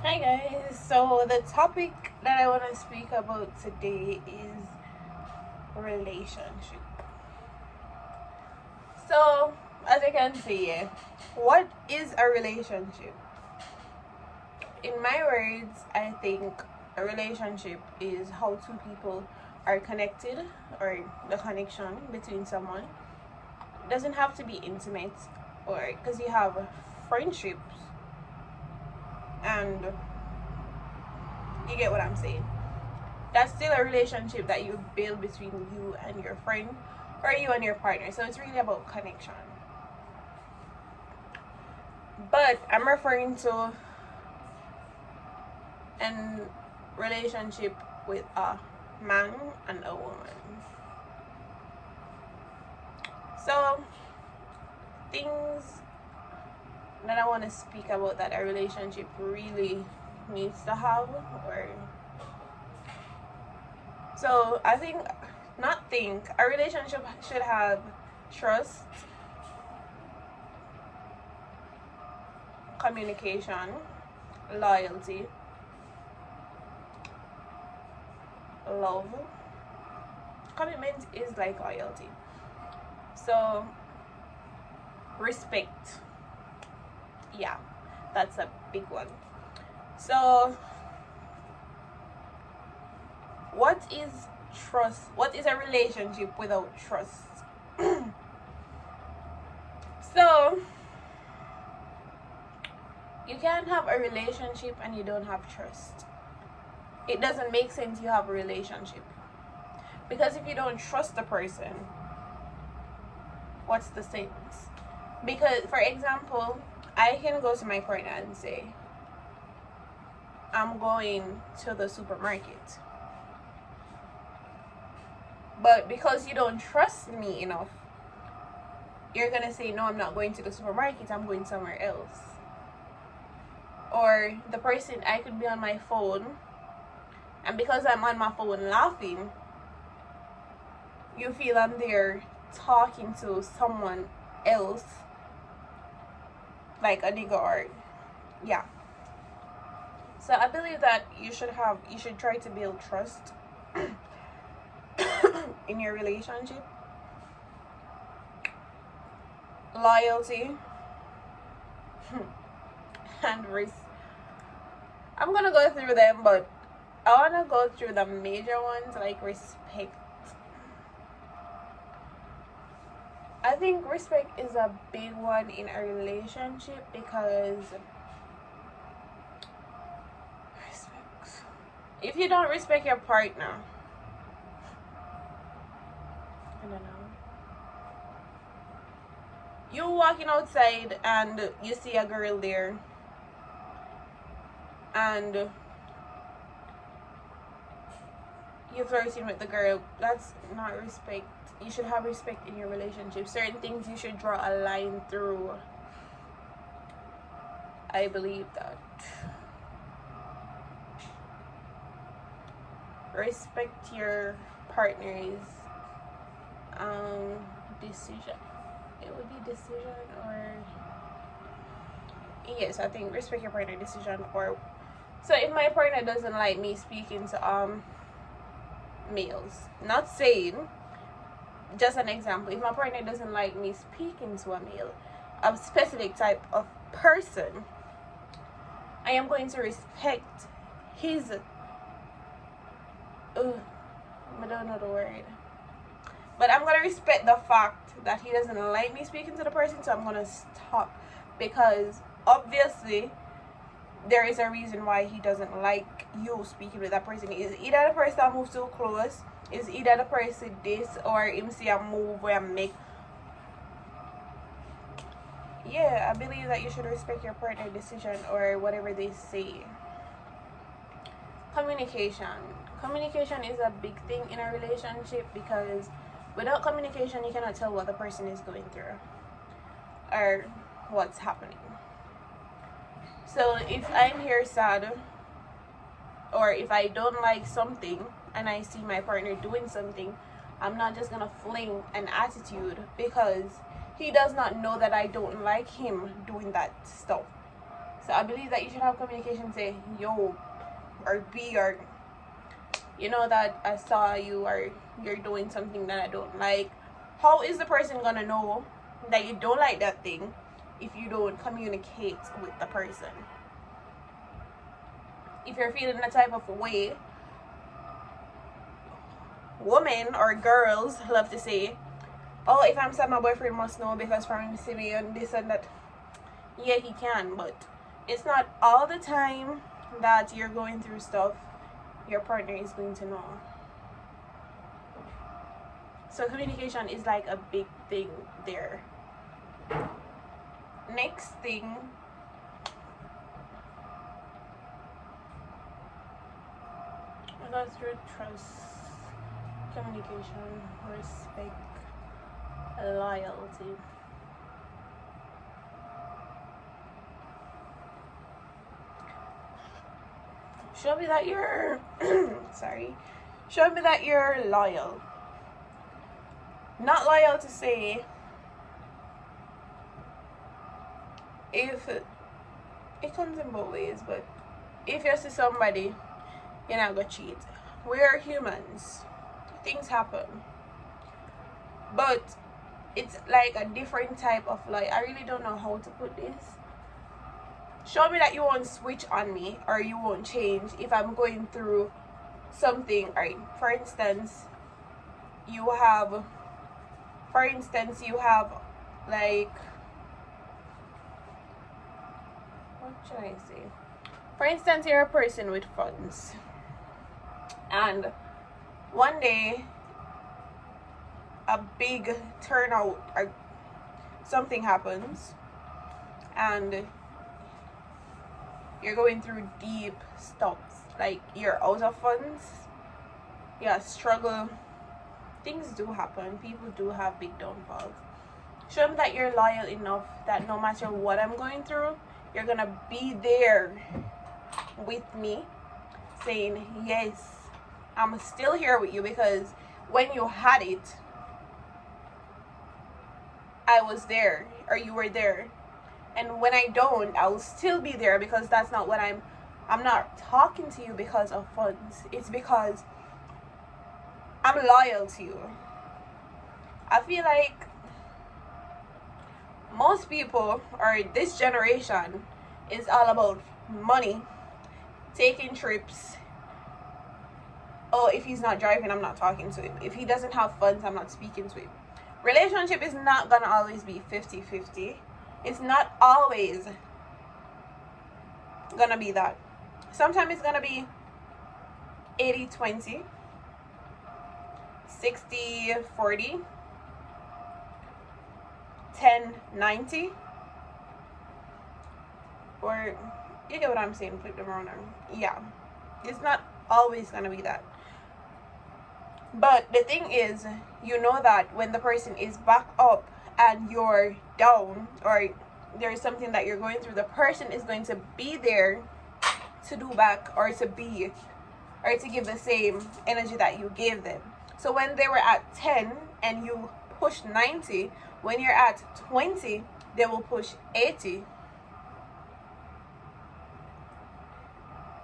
Hi guys, so the topic that I want to speak about today is relationship. So, as I can see, what is a relationship? In my words, I think a relationship is how two people are connected, or the connection between someone. It doesn't have to be intimate, or because you have friendships, and you get what I'm saying. That's still a relationship that you build between you and your friend or you and your partner. So it's really about connection. But I'm referring to an relationship with a man and a woman. So things that I want to speak about that a relationship really needs to have, or so I think, not think, a relationship should have trust, communication, loyalty, love. Commitment is like loyalty. So respect. Yeah, that's a big one. So what is trust? What is a relationship without trust? So you can't have a relationship and you don't have trust. It doesn't make sense you have a relationship. Because if you don't trust the person, what's the sense? Because, for example, I can go to my partner and say, I'm going to the supermarket. But because you don't trust me enough, you're going to say, no, I'm not going to the supermarket, I'm going somewhere else. Or the person, I could be on my phone, and because I'm on my phone laughing, you feel I'm there talking to someone else, like a nigga, or yeah. So I believe that you should try to build trust in your relationship, loyalty, and risk. I'm gonna go through them, but I wanna go through the major ones, like respect. I think respect is a big one in a relationship, because respect. If you don't respect your partner, I don't know. You walking outside and you see a girl there, and you flirting with the girl. That's not respect. You should have respect in your relationship. Certain things you should draw a line through. I believe that. Respect your partner's decision. It would be decision, or yes, I think respect your partner decision. Or so if my partner doesn't like me speaking to males, not saying, just an example, if my partner doesn't like me speaking to a male, a specific type of person, I am going to respect his I don't know the word, but I'm gonna respect the fact that he doesn't like me speaking to the person, so I'm gonna stop, because obviously there is a reason why he doesn't like you speaking with that person. Is either the person move too close, is either the person this, or him see a move where I make. Yeah, I believe that you should respect your partner decision, or whatever they say. Communication is a big thing in a relationship, because without communication you cannot tell what the person is going through or what's happening. So if I'm here sad, or if I don't like something and I see my partner doing something, I'm not just gonna fling an attitude because he does not know that I don't like him doing that stuff. So I believe that you should have communication, say yo or B, or you know that I saw you, or you're doing something that I don't like. How is the person gonna know that you don't like that thing if you don't communicate with the person? If you're feeling that type of way, women or girls love to say, oh, if I'm sad, my boyfriend must know because from him see me and this and that. Yeah, he can, but it's not all the time that you're going through stuff your partner is going to know. So communication is like a big thing there. Next thing, I got through trust, communication, respect, loyalty. Show me that you're sorry. Show me that you're loyal. Not loyal to say, if it comes in both ways, but if you see somebody, you're not gonna cheat. We are humans. Things happen. But it's like a different type of loyalty. I really don't know how to put this. Show me that you won't switch on me, or you won't change if I'm going through something. Right, for instance, you have like, what should I say? For instance, you're a person with funds, and one day a big turnout or something happens, and you're going through deep stuff, like you're out of funds, yeah, struggle. Things do happen. People do have big downfalls. Show them that you're loyal enough that no matter what I'm going through, you're gonna be there with me, saying, yes, I'm still here with you, because when you had it, I was there, or you were there. And when I don't, I will still be there, because that's not what I'm not talking to you because of funds. It's because I'm loyal to you. I feel like most people, or this generation, is all about money, taking trips. Oh, if he's not driving, I'm not talking to him. If he doesn't have funds, I'm not speaking to him. Relationship is not gonna always be 50-50. It's not always gonna be that. Sometimes it's gonna be 80-20, 60-40, 10-90, or you get what I'm saying, flip them around. Yeah, it's not always gonna be that. But the thing is, you know that when the person is back up and you're down, or there's something that you're going through, the person is going to be there to do back, or to be, or to give the same energy that you gave them. So when they were at 10 and you push 90, when you're at 20, they will push 80.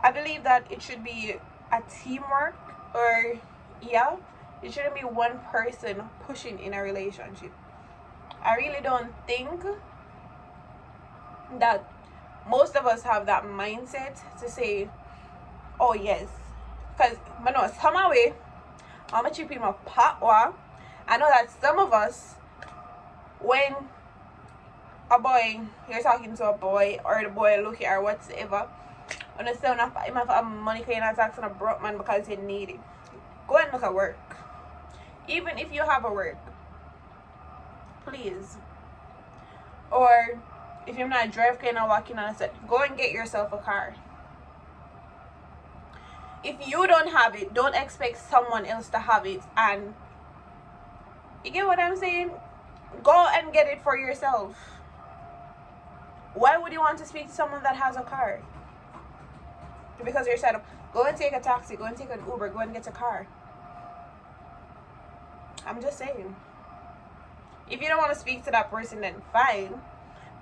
I believe that it should be a teamwork, or yeah, it shouldn't be one person pushing in a relationship. I really don't think that most of us have that mindset to say, oh yes, because I know some way I'm a chip in my pot. I know that some of us, when a boy, you're talking to a boy, or the boy look at or whatever, and it's still not have money, can you tax on a broke man because you need it. Go and look at work. Even if you have a work, please. Or if you're not a driver, can I walk in and I said, go and get yourself a car. If you don't have it, don't expect someone else to have it. And you get what I'm saying? Go and get it for yourself. Why would you want to speak to someone that has a car? Because you're set up. Go and take a taxi, go and take an Uber, go and get a car. I'm just saying. If you don't want to speak to that person, then fine.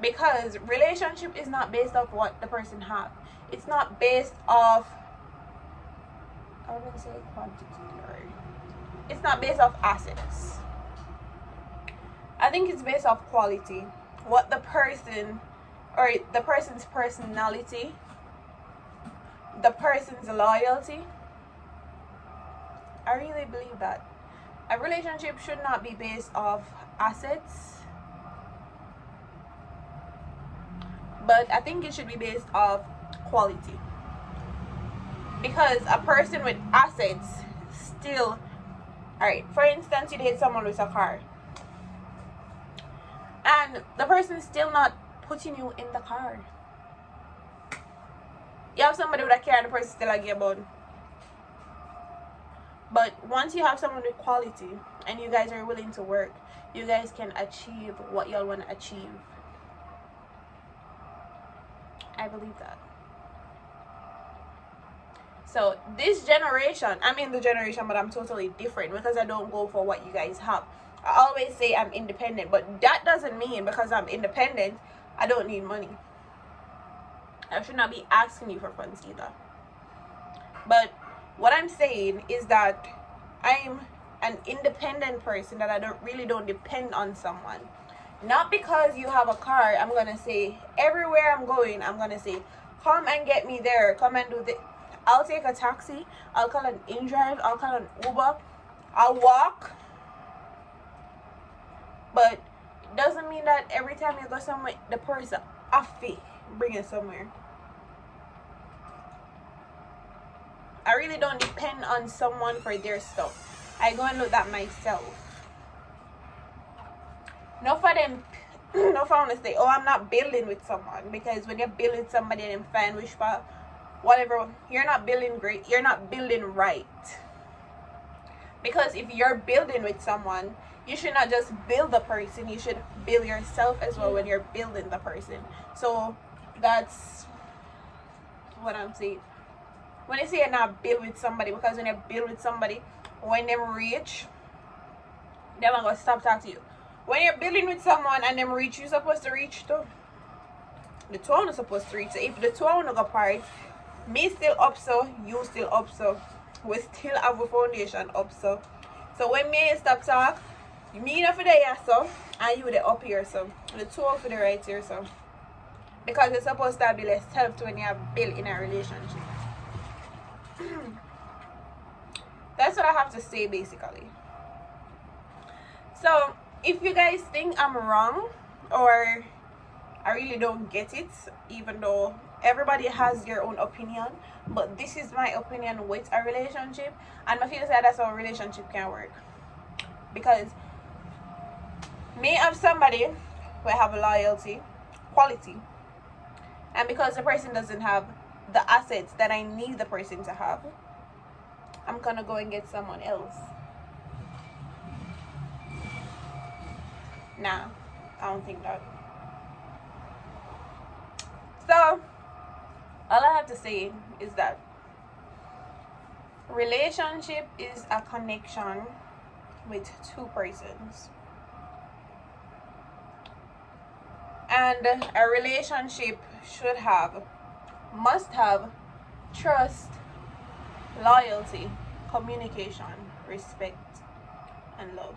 because relationship is not based off what the person have. It's not based off, I wouldn't say quantity, or it's not based off assets. I think it's based off quality. What the person, or the person's personality, the person's loyalty. I really believe that a relationship should not be based off assets, but I think it should be based off quality. Because a person with assets still, alright, for instance, you date someone with a car, and the person's still not putting you in the car. You have somebody with a car and the person still like your bone. But once you have someone with quality and you guys are willing to work, you guys can achieve what y'all want to achieve. I believe that. So this generation, I'm in the generation, but I'm totally different because I don't go for what you guys have. I always say I'm independent, but that doesn't mean because I'm independent, I don't need money. I should not be asking you for funds either. But what I'm saying is that I'm an independent person, that I don't depend on someone. Not because you have a car, I'm gonna say everywhere I'm going, I'm gonna say, come and get me there, come and do this. I'll take a taxi, I'll call an InDrive, I'll call an Uber, I'll walk. But it doesn't mean that every time you go somewhere, the person affy bring it somewhere. I really don't depend on someone for their stuff. I go and look at myself. Not for them, not for them to say, oh, I'm not building with someone. Because when you're building with somebody and find wish for whatever, you're not building great, you're not building right. Because if you're building with someone, you should not just build the person, you should build yourself as well when you're building the person. So that's what I'm saying. When I say you're not build with somebody, because when you build with somebody, when them reach, they're not gonna stop talking to you. When you're building with someone and them reach, you're supposed to reach too. The two are not supposed to reach. So if the two are not go apart, me still up so, you still up so, we still have a foundation up so. So when me stop talk, me not for the here so, and you the up here so. The two are for the right here so. Because it's supposed to be less help when you have built in a relationship. That's what I have to say basically. So if you guys think I'm wrong, or I really don't get it, even though everybody has their own opinion, but this is my opinion with a relationship, and I feel like that's how a relationship can work. Because me have somebody who have loyalty, quality, and because the person doesn't have the assets that I need the person to have, I'm gonna go and get someone else. Nah, I don't think that. So all I have to say is that relationship is a connection with two persons, and a relationship must have trust, loyalty, communication, respect, and love.